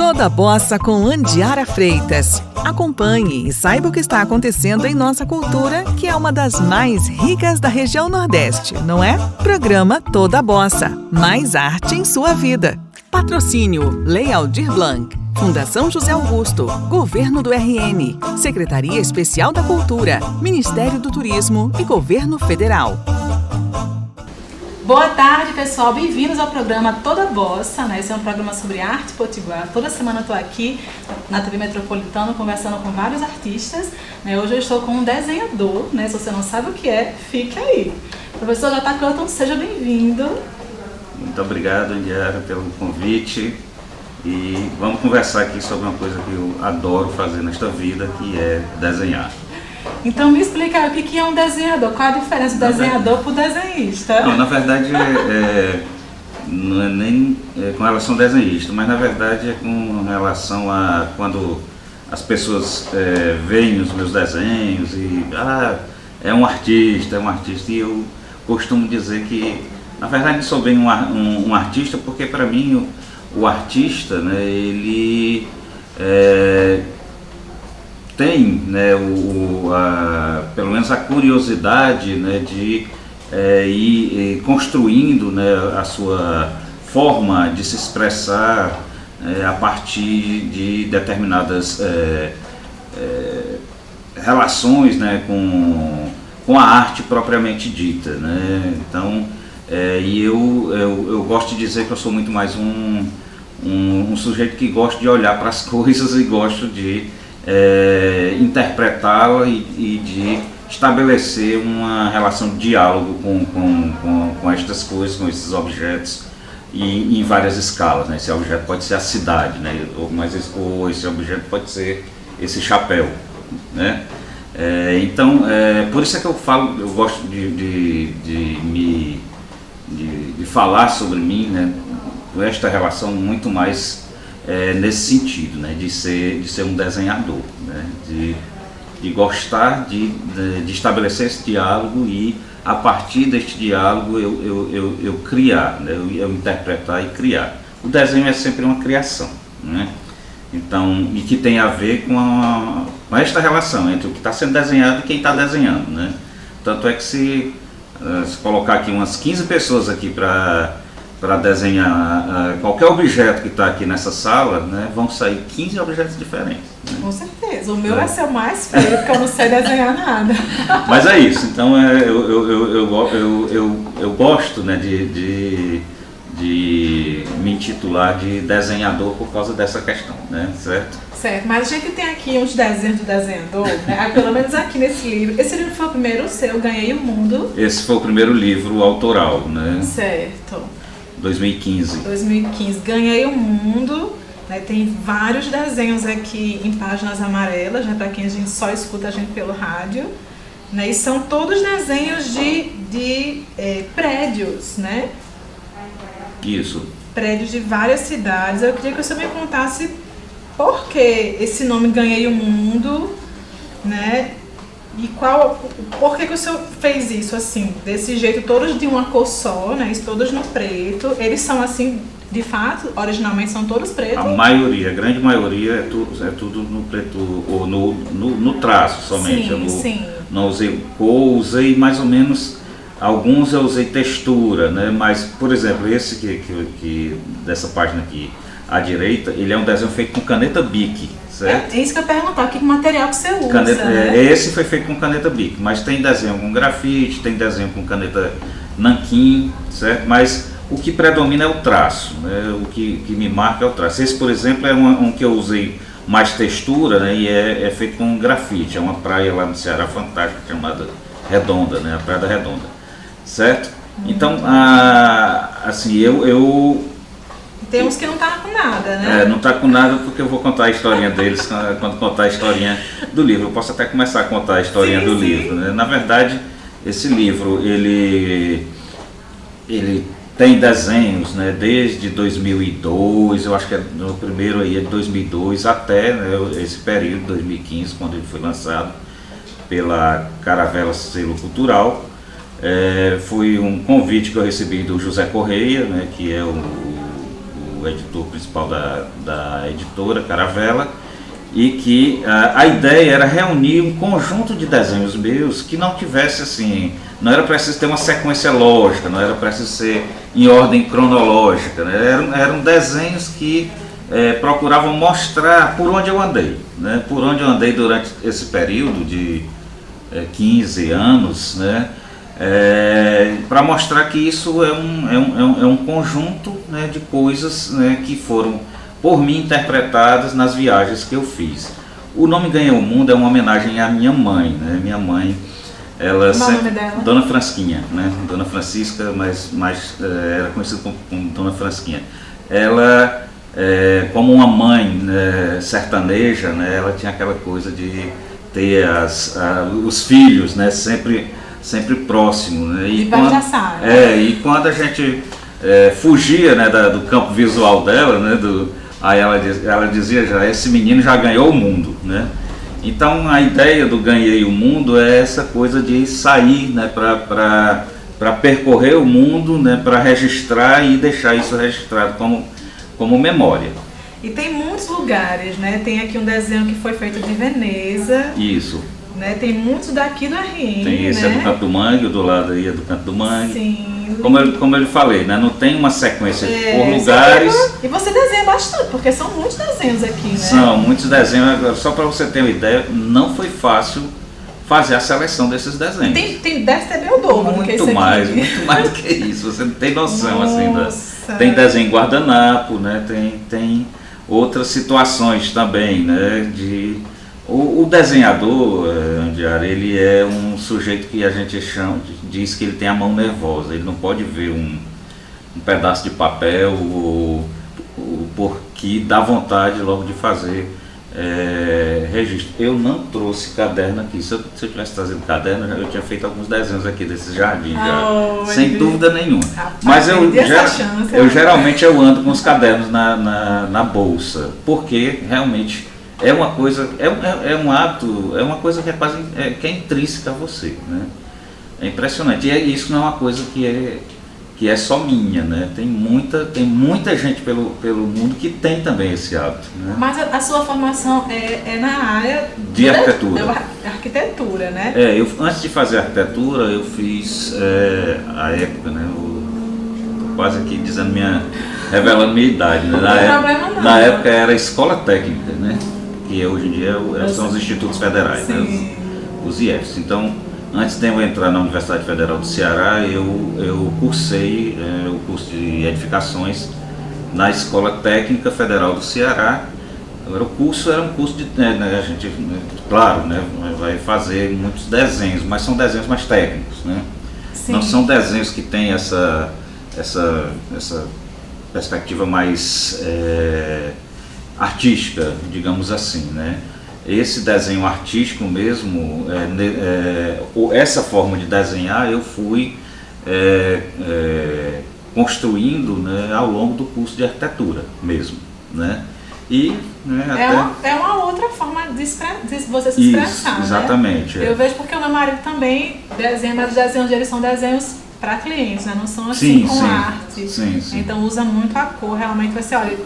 Toda Bossa com Andiara Freitas. Acompanhe e saiba o que está acontecendo em nossa cultura, que é uma das mais ricas da região Nordeste, não é? Programa Toda Bossa. Mais arte em sua vida. Patrocínio Lei Aldir Blanc. Fundação José Augusto, Governo do RN, Secretaria Especial da Cultura, Ministério do Turismo e Governo Federal. Boa tarde, pessoal. Bem-vindos ao programa Toda Bossa, né? Esse é um programa sobre arte potiguar. Toda semana eu estou aqui na TV Metropolitana conversando com vários artistas, né? Hoje eu estou com um desenhador, né? Se você não sabe o que é, fique aí. Professor J. Clanton, seja bem-vindo. Muito obrigado, Andiara, pelo convite. E vamos conversar aqui sobre uma coisa que eu adoro fazer nesta vida, que é desenhar. Então me explica aí, o que é um desenhador? Qual a diferença do desenhador para o desenhista? Não, na verdade, não é nem com relação ao desenhista, mas na verdade é com relação a quando as pessoas veem os meus desenhos e é um artista, e eu costumo dizer que na verdade não sou bem um artista, porque para mim o artista, né, ele tem, né, pelo menos a curiosidade, né, de ir construindo, né, a sua forma de se expressar a partir de determinadas relações, né, com a arte propriamente dita, né? Então, e eu gosto de dizer que eu sou muito mais um sujeito que gosta de olhar para as coisas e gosto de interpretá-la e de estabelecer uma relação de diálogo com estas coisas, com esses objetos em várias escalas, né? Esse objeto pode ser a cidade, né? Ou esse objeto pode ser esse chapéu, né? Então, por isso é que eu gosto de falar sobre mim, né? Esta relação muito mais nesse sentido, né? De ser um desenhador, né? De gostar de estabelecer esse diálogo e a partir deste diálogo eu criar, né? Eu interpretar e criar. O desenho é sempre uma criação, né? Então, e que tem a ver com esta relação entre o que está sendo desenhado e quem está desenhando, né? Tanto é que se colocar aqui umas 15 pessoas aqui para desenhar qualquer objeto que está aqui nessa sala, né, vão sair 15 objetos diferentes, né? Com certeza, o meu vai ser o mais feio, porque eu não sei desenhar nada. Mas é isso, então eu gosto, né, de me intitular de desenhador por causa dessa questão, né, certo? Certo, mas a gente tem aqui uns desenhos do desenhador, né? Pelo menos aqui nesse livro. Esse livro foi o primeiro seu, Ganhei o Mundo. Esse foi o primeiro livro autoral, né? Certo. 2015. Ganhei o Mundo, né? Tem vários desenhos aqui em páginas amarelas, né? Para quem a gente só escuta a gente pelo rádio, né? E são todos desenhos de prédios, né? Isso. Prédios de várias cidades. Eu queria que você me contasse por que esse nome Ganhei o Mundo, né? E por que o senhor fez isso assim, desse jeito, todos de uma cor só, né? Todos no preto. Eles são assim, de fato, originalmente são todos pretos? A grande maioria é tudo no preto, ou no traço somente. Sim. Não usei cor, usei mais ou menos, alguns eu usei textura, né? Mas, por exemplo, esse que dessa página aqui à direita, ele é um desenho feito com caneta Bic, certo? É isso que eu ia perguntar, que material que você usa, né? Esse foi feito com caneta Bic, mas tem desenho com grafite, tem desenho com caneta nanquim, certo? Mas o que predomina é o traço, né? O que me marca é o traço. Esse, por exemplo, é um que eu usei mais textura, né? E é feito com grafite, é uma praia lá no Ceará fantástica chamada Redonda, né? A Praia da Redonda, certo? Então, assim, tem uns que não tá com nada, né? Não tá com nada, porque eu vou contar a historinha deles quando contar a historinha do livro. Eu posso até começar a contar a historinha do livro, né? Na verdade, esse livro, ele tem desenhos, né, desde 2002, eu acho que o primeiro aí é de 2002 até, né, esse período, 2015, quando ele foi lançado pela Caravela Selo Cultural. Foi um convite que eu recebi do José Correia, né, que é o o editor principal da editora Caravela, e que a ideia era reunir um conjunto de desenhos meus que não tivesse assim, não era preciso ter uma sequência lógica, não era preciso ser em ordem cronológica, né? Eram desenhos que procuravam mostrar por onde eu andei, né? Por onde eu andei durante esse período de 15 anos, né? Para mostrar que isso é um conjunto, né, de coisas, né, que foram por mim interpretadas nas viagens que eu fiz. O Nome Ganha o Mundo é uma homenagem à minha mãe, né? Minha mãe, ela Qual o nome dela? Dona Francisquinha, né? Dona Francisca, mas era conhecida como Dona Francisquinha. Ela, como uma mãe, né, sertaneja, né, ela tinha aquela coisa de ter os filhos, né, sempre próximo, né? E quando a gente fugia, né, do campo visual dela, né, aí ela dizia já, esse menino já ganhou o mundo, né? Então a ideia do Ganhei o Mundo é essa coisa de sair, né, para percorrer o mundo, né, para registrar e deixar isso registrado como memória. E tem muitos lugares, né? Tem aqui um desenho que foi feito de Veneza. Isso. Né? Tem muitos daqui do RN, tem esse, né? do Canto do Mangue, do lado aí é do Canto do Mangue. Sim. Como eu falei, né? Não tem uma sequência por lugares. E você desenha bastante, porque são muitos desenhos aqui, né? São muitos desenhos. Só para você ter uma ideia, não foi fácil fazer a seleção desses desenhos. Deve ter bem o dobro do que isso aqui. Muito mais do que isso. Você não tem noção. Nossa. Assim, tem desenho em guardanapo, né? Tem outras situações também, né? O desenhador, Andiara, ele é um sujeito que a gente diz que ele tem a mão nervosa. Ele não pode ver um pedaço de papel porque dá vontade logo de fazer registro. Eu não trouxe caderno aqui. Se eu tivesse trazido caderno, eu tinha feito alguns desenhos aqui desse jardim sem dúvida nenhuma. Rapaz, mas geralmente eu ando com os cadernos na bolsa, porque realmente é uma coisa, é um hábito, é uma coisa que é quase que é intrínseca a você, né? É impressionante. E isso não é uma coisa que é só minha, né? Tem muita gente pelo mundo que tem também esse hábito, né? Mas a sua formação é na área de arquitetura. Arquitetura, né? Antes de fazer arquitetura, eu fiz a época, né? Tô quase aqui revelando minha idade, né? Na época era escola técnica, né? Que hoje em dia são os institutos federais, né? Os IFs. Então, antes de eu entrar na Universidade Federal do Ceará, eu cursei o curso de edificações na Escola Técnica Federal do Ceará. Agora, o curso era um curso de... a gente, claro, né, vai fazer muitos desenhos, mas são desenhos mais técnicos, né? Sim. Não são desenhos que têm essa perspectiva mais artística, digamos assim, né? Esse desenho artístico mesmo, essa forma de desenhar eu fui construindo, né, ao longo do curso de arquitetura mesmo, né? E, né, é uma outra forma de você se expressar, exatamente, né? Eu vejo porque o meu marido também desenha, mas os desenhos dele são desenhos para clientes, né? Não são assim com arte. Sim. Então usa muito a cor, realmente vai ser, olha,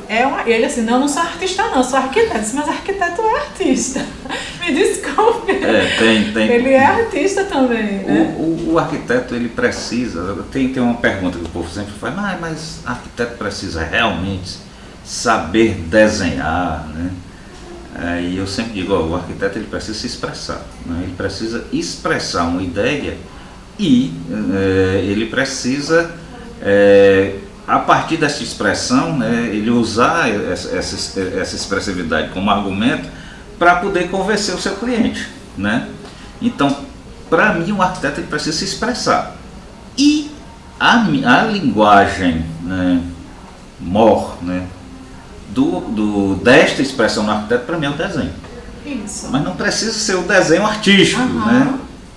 ele assim, não sou artista não, sou arquiteto, mas arquiteto é artista. Me desculpe. Tem. Ele é artista também, né? O arquiteto, ele precisa, tem uma pergunta que o povo sempre faz, mas arquiteto precisa realmente saber desenhar, né? E eu sempre digo, o arquiteto ele precisa se expressar, né? Ele precisa expressar uma ideia e ele precisa, a partir dessa expressão, né, ele usar essa expressividade como argumento para poder convencer o seu cliente, né? Então, para mim, o arquiteto ele precisa se expressar. E a linguagem, né, né, desta expressão no arquiteto, para mim, é o desenho. Isso. Mas não precisa ser o desenho artístico, né?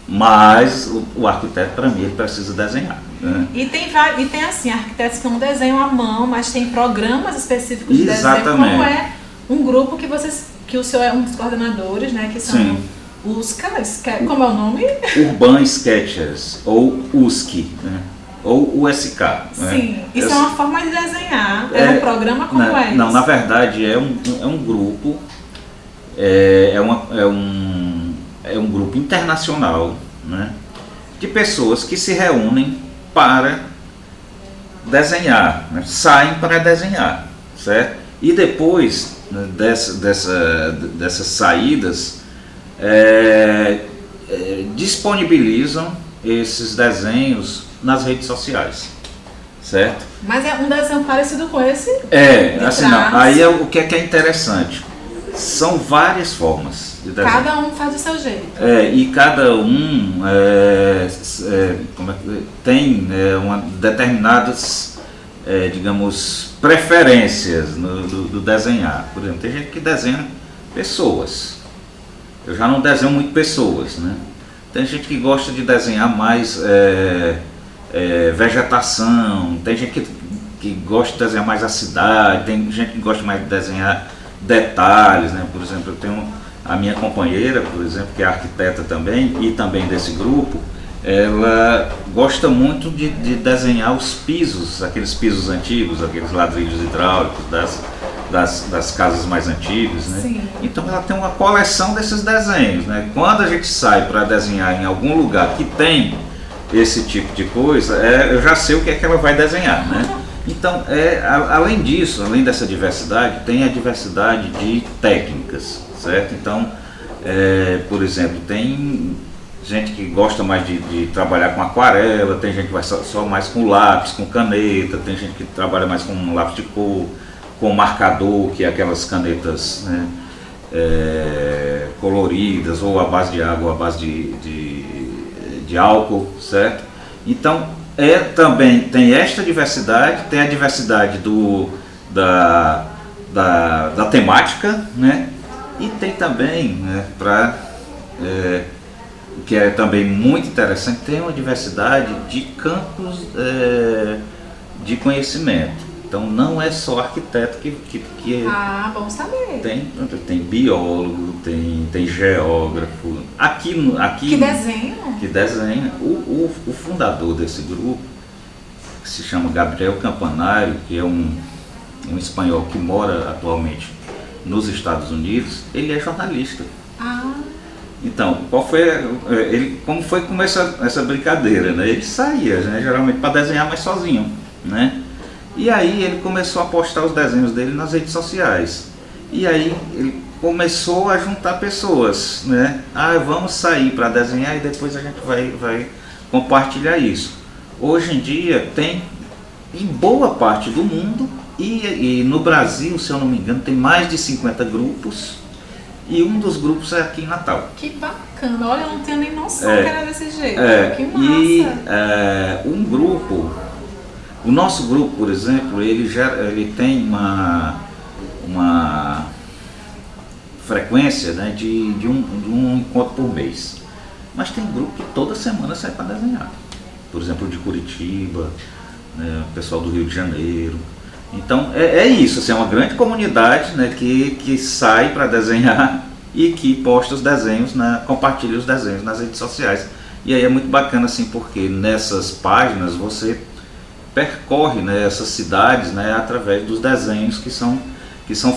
Mas o arquiteto, para mim, ele precisa desenhar, né? E tem assim, arquitetos que não desenham à mão, mas tem programas específicos de desenho, como é um grupo que o senhor é um dos coordenadores, né? Que são os caras, como é o nome? Urban Sketchers, ou USC, né? ou o SK. Sim, né? isso é uma forma de desenhar, é um programa como esse? Não, na verdade é um grupo, é um grupo internacional, né, de pessoas que se reúnem para desenhar, né, saem para desenhar, certo? E depois, né, dessas saídas, disponibilizam esses desenhos nas redes sociais, certo? Mas é um desenho parecido com esse? Assim não. Aí o que é interessante? São várias formas de desenho. Cada um faz do seu jeito. E cada um tem determinadas, digamos, preferências do desenhar. Por exemplo, tem gente que desenha pessoas. Eu já não desenho muito pessoas, né? Tem gente que gosta de desenhar mais vegetação, tem gente que gosta de desenhar mais a cidade, tem gente que gosta mais de desenhar detalhes, né? Por exemplo, eu tenho a minha companheira, por exemplo, que é arquiteta também, e também desse grupo, ela gosta muito de desenhar os pisos, aqueles pisos antigos, aqueles ladrilhos hidráulicos das casas mais antigas, né? Sim. Então ela tem uma coleção desses desenhos, né? Quando a gente sai para desenhar em algum lugar que tem esse tipo de coisa, eu já sei o que é que ela vai desenhar, né? Então, além disso, além dessa diversidade, tem a diversidade de técnicas, certo? Então, por exemplo, tem gente que gosta mais de trabalhar com aquarela, tem gente que vai só mais com lápis, com caneta, tem gente que trabalha mais com lápis de cor, com marcador, que é aquelas canetas, né, coloridas, ou à base de água, ou à base de álcool, certo? Então, também tem esta diversidade, tem a diversidade da temática, né? E tem também, né, que é também muito interessante, tem uma diversidade de campos de conhecimento. Então não é só arquiteto que bom saber. Tem biólogo, tem geógrafo. Aqui que desenho? Que desenha. O fundador desse grupo, que se chama Gabriel Campanário, que é um espanhol que mora atualmente nos Estados Unidos, ele é jornalista. Então, como foi que começou essa brincadeira, né? Ele saía, né, geralmente para desenhar, mas sozinho, né? E aí ele começou a postar os desenhos dele nas redes sociais. E aí ele começou a juntar pessoas, né? Vamos sair para desenhar e depois a gente vai compartilhar isso. Hoje em dia tem em boa parte do mundo e no Brasil, se eu não me engano, tem mais de 50 grupos. E um dos grupos é aqui em Natal. Que bacana, olha, eu não tenho nem noção que era desse jeito. Que massa. E o nosso grupo, por exemplo, ele tem uma frequência, né, de um encontro por mês. Mas tem grupo que toda semana sai para desenhar. Por exemplo, de Curitiba, né, o pessoal do Rio de Janeiro. Então é isso, assim, é uma grande comunidade, né, que sai para desenhar e que posta os desenhos, compartilha os desenhos nas redes sociais. E aí é muito bacana, assim, porque nessas páginas você percorre, né, essas cidades, né, através dos desenhos que são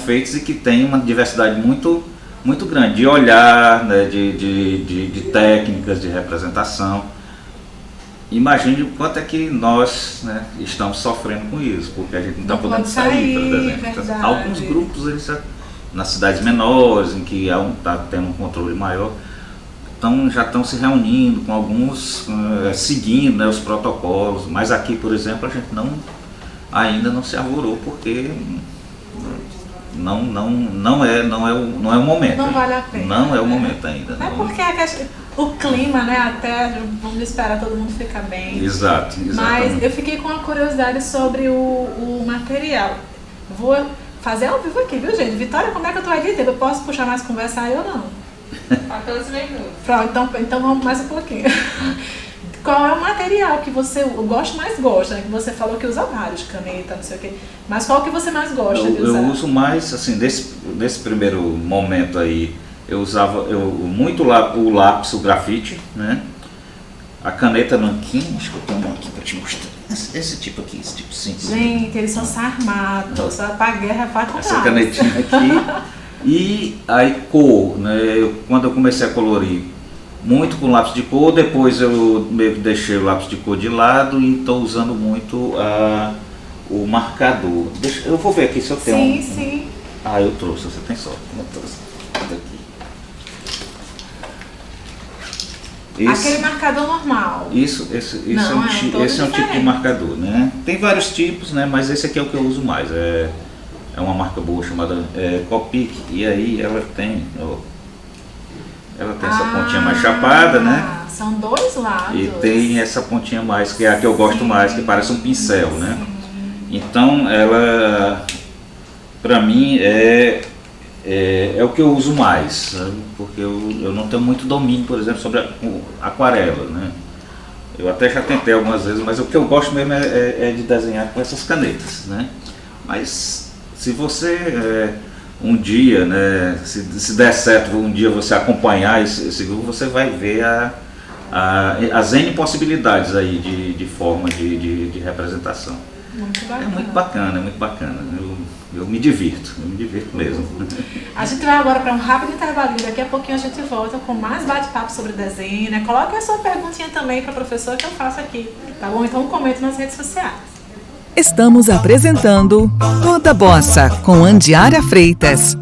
feitos e que tem uma diversidade muito, muito grande de olhar, né, de técnicas de representação. Imagine o quanto é que nós, né, estamos sofrendo com isso, porque a gente não está podendo sair para desenhar. Então, alguns grupos, nas cidades menores, em que está tendo um controle maior, já estão se reunindo com alguns, seguindo, né, os protocolos, mas aqui, por exemplo, a gente ainda não se arvorou, porque não é o momento. Não vale a pena. Não é o momento ainda. Porque o clima, né, até vamos esperar todo mundo ficar bem. Exato, exatamente. Mas eu fiquei com uma curiosidade sobre o material. Vou fazer ao vivo aqui, viu, gente? Vitória, como é que eu tô aí de tempo? Eu posso puxar mais conversa aí ou não? 14 minutos. Pronto, então vamos mais um pouquinho. Qual é o material que você mais gosta, né? Que você falou que usa vários, caneta, não sei o quê. Mas qual que você mais gosta de usar? Eu uso mais, assim, desse primeiro momento aí, eu usava muito o lápis, o grafite, né? A caneta nanquim, acho que eu tenho uma aqui para te mostrar. Esse tipo aqui, esse tipo simples. Gente, eles são armados, pra guerra, pra comprar. Essa canetinha aqui. E aí cor, né? Quando eu comecei a colorir muito com lápis de cor, depois eu meio que deixei o lápis de cor de lado e estou usando muito o marcador. Eu vou ver aqui se eu tenho Sim. Ah, eu trouxe, você tem sorte. Eu trouxe. Aqui. Aquele marcador normal. Esse é um tipo de marcador, né? Tem vários tipos, né? Mas esse aqui é o que eu uso mais. É uma marca boa chamada Copic. E aí ela tem essa pontinha mais chapada, né? São dois lados. E tem essa pontinha mais, que é a que eu gosto mais, que parece um pincel, né? Então ela, pra mim, é o que eu uso mais, sabe? Porque eu não tenho muito domínio, por exemplo, sobre aquarela, né? Eu até já tentei algumas vezes, mas o que eu gosto mesmo é de desenhar com essas canetas, né? Mas se você um dia, né, se der certo um dia você acompanhar esse grupo, você vai ver as N possibilidades aí de forma de representação. Muito bacana. É muito bacana. Eu me divirto mesmo. A gente vai agora para um rápido intervalinho, daqui a pouquinho a gente volta com mais bate-papo sobre desenho, né? Coloque a sua perguntinha também para a professora que eu faço aqui, tá bom? Então comente nas redes sociais. Estamos apresentando Toda Bossa com Andiara Freitas.